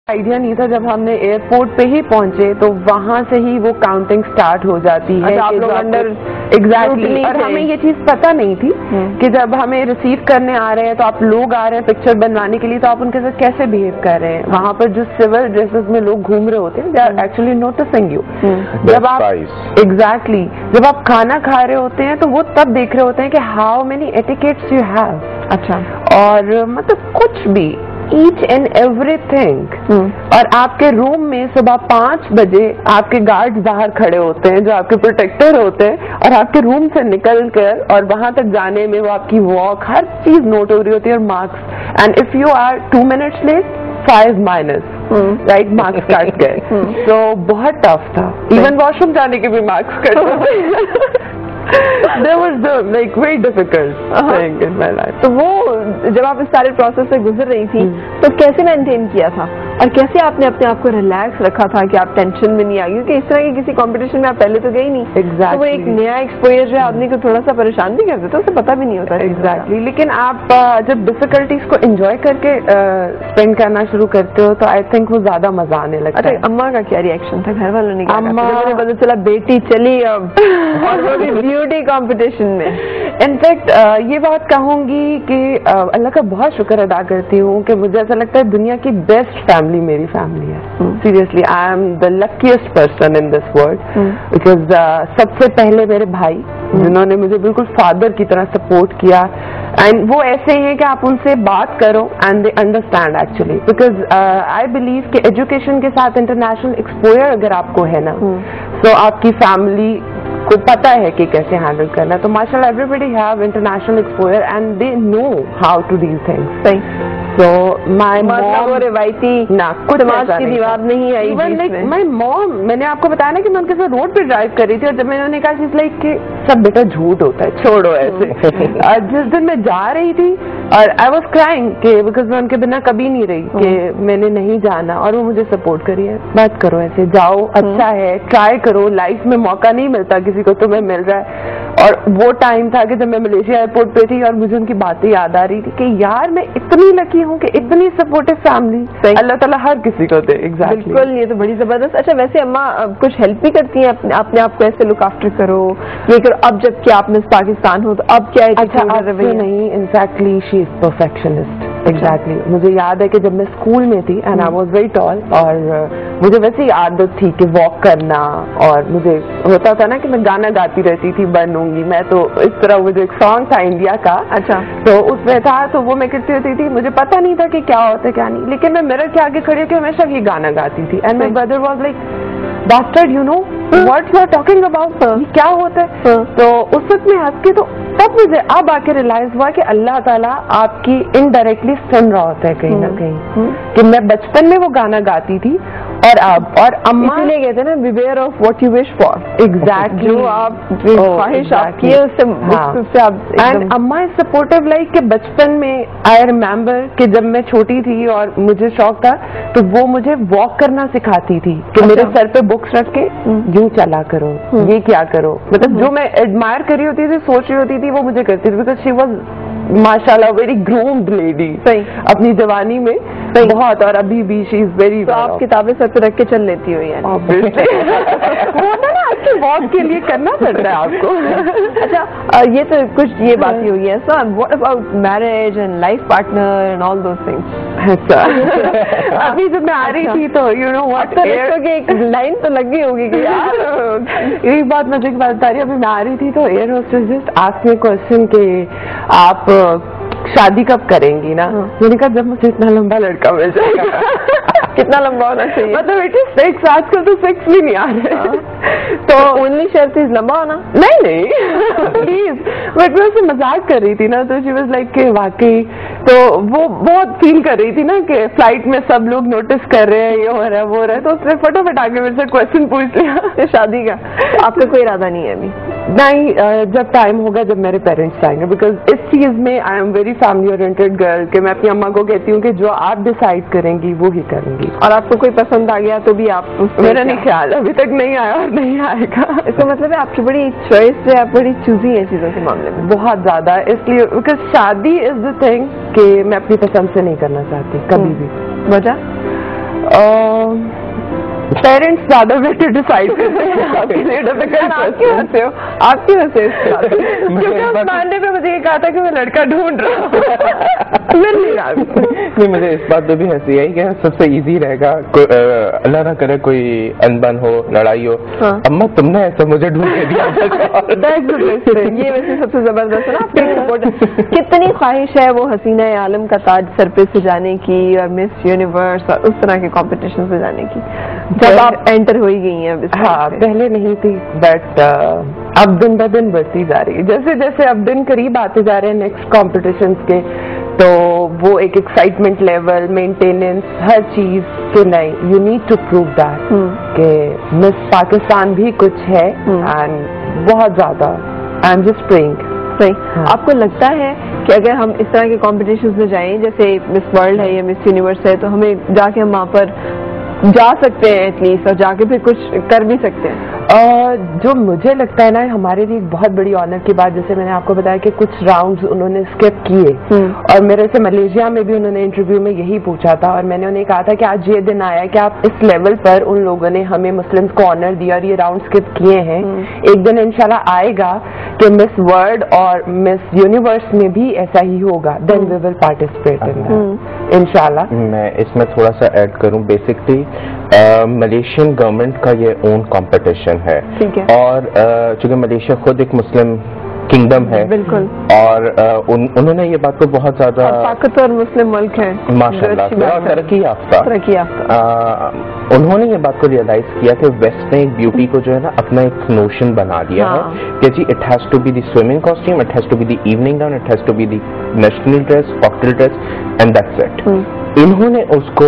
Idea نہیں تھا. جب ہم نے ایئرپورٹ پہ ہی پہنچے تو وہاں سے ہی وہ کاؤنٹنگ سٹارٹ ہو جاتی ہے. آپ لوگ انڈر ایگزیکٹلی. اور ہمیں یہ چیز پتہ نہیں تھی کہ جب ہمیں ریسیو کرنے آ رہے ہیں تو آپ لوگ آ رہے ہیں پکچر بنوانے کے لیے, تو آپ ان کے ساتھ کیسے بہیو کر رہے ہیں. وہاں پر جو سول ڈریسز میں لوگ گھوم رہے ہوتے ہیں, they are actually noticing you. جب آپ ایگزیکٹلی جب آپ کھانا کھا رہے ہوتے ہیں تو وہ تب دیکھ رہے ہوتے ہیں کہ how many etiquettes you have. اچھا. اور مطلب کچھ بھی ایچ اینڈ ایوری تھنگ. اور آپ کے روم میں صبح 5 بجے آپ کے گارڈ باہر کھڑے ہوتے ہیں جو آپ کے پروٹیکٹر ہوتے ہیں, اور آپ کے روم سے نکل کر اور وہاں تک جانے میں وہ آپ کی واک ہر چیز نوٹ ہو رہی ہوتی ہے, اور marks. And if you are 2 minutes late 5 minus right marks کٹ گئے. تو بہت ٹف تھا. ایون واش روم جانے کے بھی مارکس کٹ ہوتے. That was the like very difficult thing in my life. تو وہ جب آپ اس سارے پروسیس سے گزر رہی تھی تو کیسے مینٹین کیا تھا, اور کیسے آپ نے اپنے آپ کو ریلیکس رکھا تھا کہ آپ ٹینشن میں نہیں آ گئی, کیونکہ اس طرح کی کسی کمپٹیشن میں آپ پہلے تو گئی نہیں. Exactly. تو وہ ایک نیا ایکسپوئر جو ہے آدمی کو تھوڑا سا پریشان بھی کر دیتا ہے, اسے پتہ بھی نہیں ہوتا. Exactly. لیکن آپ جب ڈفیکلٹیز کو انجوائے کر کے اسپینڈ کرنا شروع کرتے ہو تو آئی تھنک وہ زیادہ مزہ آنے لگتا ہے. اماں کا کیا ریئیکشن تھا, گھر والوں نے پتا چلا بیٹی چلی اب اور وہ بھی بیوٹی کمپٹیشن میں. انفیکٹ یہ بات کہوں گی کہ اللہ کا بہت شکر ادا کرتی ہوں کہ مجھے ایسا لگتا ہے دنیا کی بیسٹ فیملی میری فیملی ہے. Seriously I am the luckiest person in this world, because سب سے پہلے میرے بھائی جنہوں نے مجھے بالکل فادر کی طرح سپورٹ کیا, اینڈ وہ ایسے ہیں کہ آپ ان سے بات کرو and they understand actually. Because I believe کہ ایجوکیشن کے ساتھ انٹرنیشنل ایکسپوئر اگر آپ کو ہے نا, تو آپ کی فیملی کو پتا ہے کہ کیسے ہینڈل کرنا. تو ماشاء اللہ everybody have international exposure and they know how to deal things. صحیح. So my mom روایتی سماج کی دیوار نہیں آئی. Even like my mom, میں نے آپ کو بتایا نا کہ میں ان کے ساتھ روڈ پہ ڈرائیو کر رہی تھی, اور جب میں نے کہا چیز لائک کہ سب بیٹا جھوٹ ہوتا ہے, چھوڑو ایسے. جس دن میں جا رہی تھی اور آئی واز کرائنگ کہ بیکاز میں ان کے بنا کبھی نہیں رہی کہ میں نے نہیں جانا, اور وہ مجھے سپورٹ کری ہے. بات کرو ایسے, جاؤ, اچھا ہے, ٹرائی کرو. لائف میں موقع نہیں ملتا کسی کو, تمہیں مل رہا ہے. اور وہ ٹائم تھا کہ جب میں ملیشیا ایئرپورٹ پہ تھی اور مجھے ان کی باتیں یاد آ رہی تھی کہ یار میں اتنی لکی ہوں کہ اتنی سپورٹو فیملی اللہ تعالیٰ ہر کسی کو دے. بالکل, یہ تو بڑی زبردست. اچھا ویسے اماں کچھ ہیلپ بھی کرتی ہیں اپنے آپ کو ایسے لک آفٹر کرو, یہ کرو, اب جب کہ آپ مس پاکستان ہو تو اب کیا ہے؟ اچھا نہیں, انفیکٹلی شی از پرفیکشنسٹ. ایگزیکٹلی. مجھے یاد ہے کہ جب میں اسکول میں تھی and I was very tall, اور مجھے ویسے ہی عادت تھی کہ واک کرنا, اور مجھے ہوتا تھا نا کہ میں گانا گاتی رہتی تھی, بنوں گی میں. تو اس طرح وہ جو ایک سانگ تھا انڈیا کا, اچھا, تو اس میں تھا, تو وہ میں کرتی ہوتی تھی. مجھے پتا نہیں تھا کہ کیا ہوتا ہے کیا نہیں, لیکن میں میرر کے آگے کھڑی ہو کے ہمیشہ یہ گانا گاتی تھی. And my brother was like bastard, you know what you are talking about, کیا ہوتا ہے. تو اس وقت میں ہنس کے, تو تب مجھے اب آ کے ریلائز ہوا کہ اللہ تعالیٰ آپ کی انڈائریکٹلی سن رہا ہوتا ہے کہیں نہ کہیں, کہ میں بچپن میں وہ گانا گاتی تھی اور اب, اور اماں اسی لیے کہتے ہیں نا beware of what you wish for. Exactly. جو آپ خواہش آپ کی ہے اس سے آپ. اینڈ اماں از سپورٹیو. لائک کہ بچپن میں آئی ریمبر کہ جب میں چھوٹی تھی اور مجھے شوق تھا تو وہ مجھے واک کرنا سکھاتی تھی کہ میرے سر پہ بکس رکھ کے یوں چلا کرو, یہ کیا کرو. مطلب جو میں ایڈمائر کر رہی ہوتی تھی, سوچ رہی ہوتی تھی, وہ مجھے کرتی تھی. بیکاز شی واز ماشاء اللہ ویری گرومڈ لیڈی اپنی جوانی میں بہت, اور ابھی بھی شی از ویری. تو آپ کتابیں سر پہ رکھ کے چل لیتی ہو یعنی. ہوتا نا آپ کے واک کے لیے کرنا پڑتا ہے آپ کو. اچھا یہ تو کچھ یہ بات ہی ہوئی ہے. So what about marriage and life partner and all those things? ابھی جب میں آ رہی تھی تو یو نو واٹ, ایک لائن تو لگی ہوگی کہ یار ایک بات مجھے کی بات بتا رہی. ابھی میں آ رہی تھی تو air hostess just ask me question کہ آپ شادی کب کریں گی نا. میں نے کہا جب مجھے اتنا لمبا لڑکا مل جائے گا. کتنا لمبا ہونا چاہیے؟ مطلب اٹ از 6, آج کل تو 6 بھی نہیں آ رہے. تو اونلی شرط از لمبا ہونا. نہیں پلیز, بٹ میں اسے مذاق کر رہی تھی نا, تو شی واز لائک کہ واقعی. تو وہ بہت فیل کر رہی تھی نا کہ فلائٹ میں سب لوگ نوٹس کر رہے ہیں, یہ ہو رہا ہے وہ ہو رہا ہے. تو اس نے فٹافٹ آ کے میرے سے کوشچن پوچھ لیا شادی کا. آپ کا کوئی ارادہ نہیں ہے ابھی؟ نہیں, جب ٹائم ہوگا, جب میرے پیرنٹس آئیں گے. بیکاز اس چیز میں I am very family oriented girl کہ میں اپنی اماں کو کہتی ہوں کہ جو آپ ڈیسائڈ کریں گی وہ ہی کروں گی. اور آپ کو کوئی پسند آ گیا تو بھی آپ؟ میرا نہیں خیال ابھی تک نہیں آیا اور نہیں آئے گا. اس کا مطلب ہے آپ کی بڑی چوائس ہے, آپ بڑی چوزی ہیں چیزوں کے معاملے میں. بہت زیادہ. اس لیے بیکاز شادی از دا تھنگ کہ میں اپنی پسند سے نہیں کرنا چاہتی کبھی بھی. وجہ पेरेंट्स ज्यादा बेटर डिसाइड करते हैं। आप क्यों हंसे हो? आप क्यों हंसे? क्योंकि उस मानने पे मुझे ये कहा था कि मैं लड़का ढूंढ रहा हूँ। मिल नहीं रहा। नहीं, मुझे इस बात पे भी हंसी आई कि सबसे इजी रहेगा, अल्लाह ना करे कोई अनबन हो, लड़ाई हो, अम्मा तुमने ऐसा मुझे ढूंढ के दिया। ये वैसे सबसे जबरदस्त है ना आपकी सपोर्ट। कितनी ख्वाहिश है वो हसीना आलम का ताज सर पे सजाने की और मिस यूनिवर्स और उस तरह के कॉम्पिटिशन से जाने की, जब आप एंटर हो ही गई हैं? हाँ, पहले नहीं थी, बट अब दिन ब दिन बढ़ती जा रही है। जैसे जैसे अब दिन करीब आते जा रहे हैं नेक्स्ट कॉम्पिटिशन्स के, तो वो एक एक्साइटमेंट लेवल, मेंटेनेंस, हर चीज के नहीं, you need to prove that कि मिस पाकिस्तान भी कुछ है, एंड बहुत ज्यादा आई एम जस्ट प्रेइंग। सही। आपको लगता है कि अगर हम इस तरह के कॉम्पिटिशन में जाएं, जैसे मिस वर्ल्ड है या मिस यूनिवर्स है, तो हमें जाके हम वहाँ पर जा सकते हैं एटलीस्ट, और जाके फिर कुछ कर भी सकते हैं? जो मुझे लगता है ना, हमारे लिए एक बहुत बड़ी ऑनर की बात, जैसे मैंने आपको बताया कि कुछ राउंड्स उन्होंने स्किप किए, और मेरे से मलेशिया में भी उन्होंने इंटरव्यू में यही पूछा था, और मैंने उन्हें कहा था कि आज ये दिन आया कि आप इस लेवल पर उन लोगों ने हमें मुस्लिम्स को ऑनर दिया और ये राउंड स्किप किए हैं। एक दिन इंशाल्लाह आएगा कि मिस वर्ल्ड और मिस यूनिवर्स में भी ऐसा ही होगा, then we will participate in that इंशाल्लाह। मैं इसमें थोड़ा सा ऐड करूं, बेसिकली मलेशियन गवर्नमेंट का ये ओन कंपटीशन है, और चूंकि मलेशिया खुद एक मुस्लिम किंगडम है, बिल्कुल, और उन्होंने ये बात को बहुत ज्यादा ताकतवर मुस्लिम मुल्क है माशाल्लाह, तरक्की याफ्ता, उन्होंने ये बात को रियलाइज किया कि वेस्ट ने एक ब्यूटी को जो है ना अपना एक नोशन बना दिया है कि जी it has to be the swimming costume, it has to be the evening gown, it has to be the national dress, cocktail dress, and that's it. इन्होंने उसको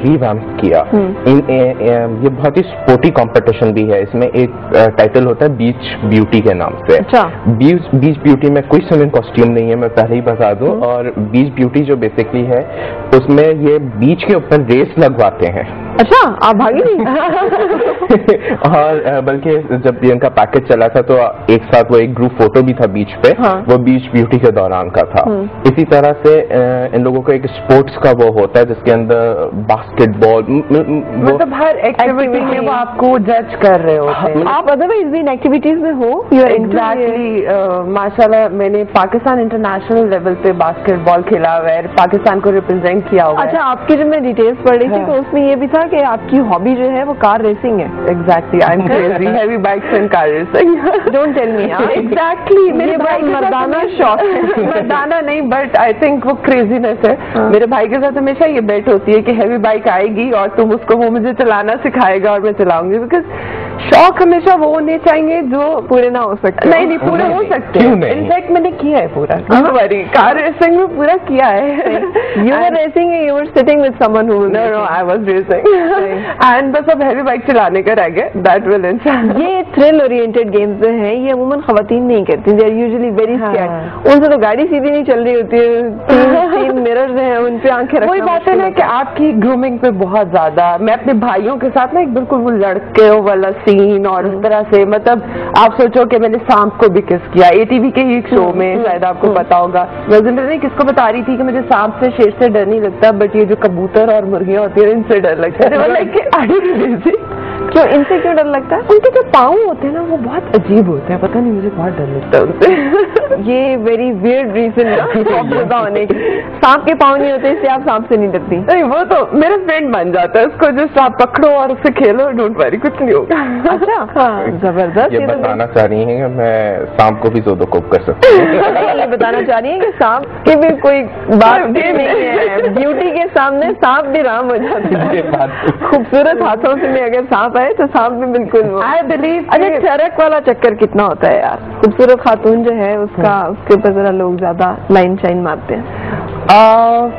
रिवैम्प किया। ये बहुत ही स्पोर्टी कंपटीशन भी है, इसमें एक टाइटल होता है बीच ब्यूटी के नाम से। अच्छा। बीच ब्यूटी में कोई स्विमिंग कॉस्ट्यूम नहीं है, मैं पहले ही बता दूं, और बीच ब्यूटी जो बेसिकली है उसमें ये बीच के ऊपर रेस लगवाते हैं। अच्छा, आप भागी नहीं? और बल्कि जब इनका पैकेज चला था तो एक साथ वो एक ग्रुप फोटो भी था बीच पे, वो बीच ब्यूटी के दौरान का था। इसी तरह से इन लोगों को एक स्पोर्ट्स का वो होता है जिसके अंदर बास्केटबॉल, मतलब हर एक्टिविटी में वो आपको जज कर रहे होते हैं। आप अदरवाइज भी इन एक्टिविटीज में हो? एग्जैक्टली, माशाल्लाह मैंने पाकिस्तान इंटरनेशनल लेवल पे बास्केटबॉल खेला हुआ है, पाकिस्तान को रिप्रेजेंट किया हुआ है। अच्छा, आपकी जब मैं डिटेल्स पढ़ रही थी तो उसमें ये भी था कि आपकी हॉबी जो है वो कार रेसिंग है। Exactly, I am crazy heavy bikes and car racing. Don't tell me. Exactly, मेरे भाई मर्दाना शौक है। मर्दाना नहीं, बट आई थिंक वो क्रेजीनेस है। मेरे भाई के साथ हमेशा ये बेट होती है कि हैवी बाइक आएगी और तुम उसको, वो मुझे चलाना सिखाएगा और मैं चलाऊंगी, बिकॉज शौक हमेशा वो होने चाहिए जो पूरे ना हो सकते। नहीं, पूरे हो सकते हैं। इनफैक्ट मैंने किया है पूरा, कार रेसिंग में पूरा किया है। You were racing and you were sitting with someone who was no, I was racing and बस अब हैवी बाइक चलाने का रह गया, that will inshallah। ये थ्रिल ओरिएंटेड गेम्स जो हैं ये अमूमन खवातीन नहीं करती, they are usually very scared। उनसे तो गाड़ी सीधी नहीं चल रही होती है, तीन मिरर्स हैं उन पे आंखें रखना। वही बात है ना कि आपकी ग्रूमिंग पे बहुत ज्यादा, मैं अपने भाइयों के साथ ना एक बिल्कुल वो लड़के वाला सीन और उस तरह से, मतलब आप सोचो कि मैंने सांप को भी किस किया ATV के ही एक शो में, शायद आपको पता होगा। मैं जिंदगी किसको बता रही थी कि मुझे सांप से, शेर से डर नहीं लगता, बट ये जो कबूतर और मुर्गियां होती है इनसे डर लगता है। क्यों, इनसे क्यों डर लगता है? उनके जो पाँव होते हैं ना वो बहुत अजीब होते हैं, पता नहीं मुझे बहुत डर लगता है उनसे। ये वेरी वियर्ड रीजन होने की। सांप के पाँव नहीं होते इसलिए आप सांप से नहीं डरती? नहीं, वो तो मेरा फ्रेंड बन जाता है, उसको जो सांप पकड़ो और उससे खेलो, डोंट वरी, कुछ नहीं होगा। अच्छा, हाँ, जबरदस्त। ये बताना चाह रही है कि मैं सांप को भी जोदोकोप कर सकती हूँ। ये बताना चाह रही है कि सांप की भी कोई बात नहीं है, ब्यूटी के सामने सांप भी राम हो जाता है। खूबसूरत हाथों से में अगर सांप आए तो सांप भी बिल्कुल। I believe. अच्छा, चरक वाला चक्कर कितना होता है यार? खूबसूरत खातून जो है उसका, उसके ऊपर जरा लोग ज्यादा लाइन शाइन मारते हैं।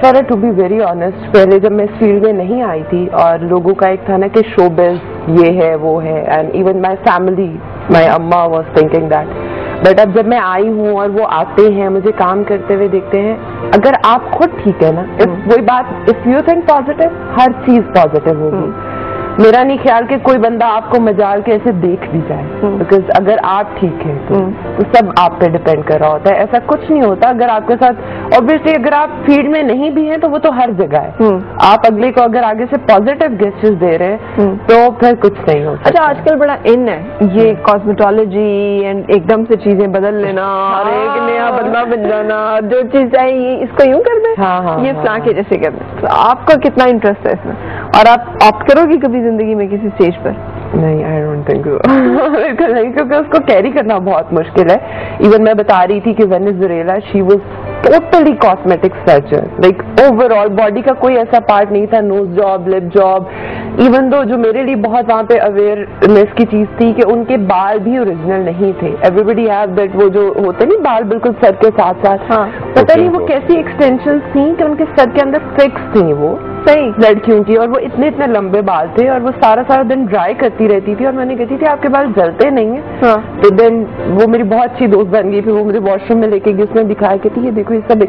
For to be very honest, पहले जब मैं इस फील्ड में नहीं आई थी और लोगों का एक था ना कि शोबिज ये है वो है, एंड इवन माई फैमिली, माई अम्मा वॉज थिंकिंग दैट, बट अब जब मैं आई हूँ और वो आते हैं मुझे काम करते हुए देखते हैं, अगर आप खुद ठीक है ना, वही बात, इफ यू थिंक पॉजिटिव हर चीज पॉजिटिव होगी। मेरा नहीं ख्याल कि कोई बंदा आपको मजाल के ऐसे देख भी जाए, बिकॉज अगर आप ठीक है तो सब आप पे डिपेंड कर रहा होता है। ऐसा कुछ नहीं होता अगर आपके साथ, ऑब्वियसली अगर आप फील्ड में नहीं भी हैं तो वो तो हर जगह है। आप अगले को अगर आगे से पॉजिटिव गेस्चर्स दे रहे हैं तो फिर कुछ नहीं होता। अच्छा, आजकल बड़ा इन है ये कॉस्मेटोलॉजी एंड एकदम से चीजें बदल लेना और एक नया बंदा बन जाना, जो चीज चाहिए इसको यूं कर दे, ये फ्लां के जैसे कर दे। तो आपका कितना इंटरेस्ट है इसमें, और आप ऑप्ट करोगे कभी जिंदगी में किसी स्टेज पर? नहीं, आई डोंट थिंक बिल्कुल नहीं, क्योंकि उसको कैरी करना बहुत मुश्किल है। इवन मैं बता रही थी कि Venezuela she was totally cosmetic surgeon, like overall body का कोई ऐसा पार्ट नहीं था, nose job, lip job. Even though जो मेरे लिए बहुत वहाँ पे अवेयरनेस की चीज थी कि उनके बाल भी ओरिजिनल नहीं थे। एवरीबडी हैव दैट, वो जो होते नहीं बाल बिल्कुल सर के साथ साथ, पता नहीं वो कैसी एक्सटेंशंस थी कि उनके सर के अंदर फिक्स थी वो सही लड़कियों की, और वो इतने इतने लंबे बाल थे और वो सारा दिन ड्राई करती रहती थी। और मैंने कहती थी आपके बाल जलते नहीं है? तो देन वो मेरी बहुत अच्छी दोस्त बन गई, फिर वो मुझे वॉशरूम में लेके गई, उसने दिखाया, कहती ये देखो ये सब